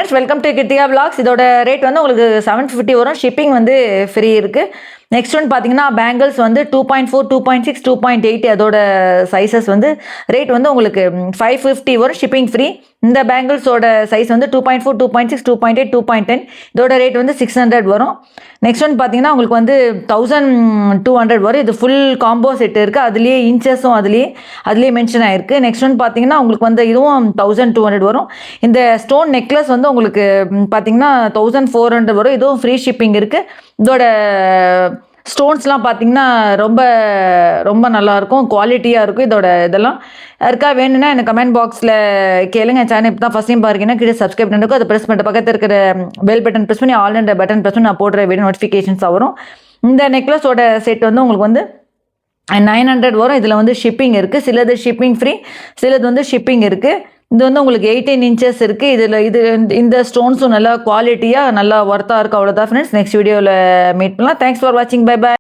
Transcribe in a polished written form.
Friends, welcome to Krithika vlogs. இதோட rate வந்து உங்களுக்கு 750 வரும். ஷிப்பிங் வந்து ஃப்ரீ இருக்குது. நெக்ஸ்ட் ஒன் பார்த்தீங்கன்னா பேங்கிள்ஸ் வந்து 2.4, 2.6, 2.8 அதோட சைஸஸ் வந்து ரேட் வந்து உங்களுக்கு 550 வரும். Shipping free. இந்த பேங்கிள்ஸோட சைஸ் வந்து 2.4, 2.6, 2.8, 2.10 இதோட ரேட் வந்து 600 வரும். நெக்ஸ்ட் ஒன் பார்த்தீங்கன்னா உங்களுக்கு வந்து 1200 வரும். இது ஃபுல் காம்போ செட் இருக்குது. அதுலேயே இன்ச்சஸும் அதுலேயே மென்ஷன் ஆகிருக்கு. நெக்ஸ்ட் ஒன் பார்த்தீங்கன்னா உங்களுக்கு வந்து இதுவும் 1200 வரும். இந்த ஸ்டோன் நெக்லஸ் வந்து உங்களுக்கு பார்த்தீங்கன்னா 1400 வரும். இதுவும் ஃப்ரீ ஷிப்பிங் இருக்குது. இதோட ஸ்டோன்ஸ்லாம் பார்த்தீங்கன்னா ரொம்ப ரொம்ப நல்லாயிருக்கும், குவாலிட்டியாக இருக்கும். இதெல்லாம் இருக்கா வேணும்னா எனக்கு கமெண்ட் பாக்ஸில் கேளுங்க. சேனல் இப்போ தான் ஃபஸ்ட் டைம் பாருங்கன்னா கீழே சப்ஸ்கிரைப் பண்ணிருக்கோம். அதை ப்ரெஸ் பண்ணிட்டு பக்கத்தில் இருக்கிற பெல் பட்டன் ப்ரெஸ் பண்ணி ஆல் என்ற பட்டன் ப்ரெஸ் பண்ணி நான் போடுற வீடியோ நோட்டிஃபிகேஷன்ஸாக வரும். இந்த நெக்லஸோட செட் வந்து உங்களுக்கு வந்து 900 வரும். இதில் வந்து ஷிப்பிங் இருக்குது. சிலது ஷிப்பிங் ஃப்ரீ, சிலது வந்து ஷிப்பிங் இருக்குது. இது வந்து உங்களுக்கு 18 இன்ச்சஸ் இருக்குது. இந்த ஸ்டோன்ஸும் நல்லா குவாலிட்டியாக நல்லா ஒர்த்தாக இருக்குது. அவ்வளோதான் ஃப்ரெண்ட்ஸ். நெக்ஸ்ட் வீடியோவில் மீட் பண்ணலாம். தேங்க்ஸ் ஃபார் வாட்சிங். Bye by.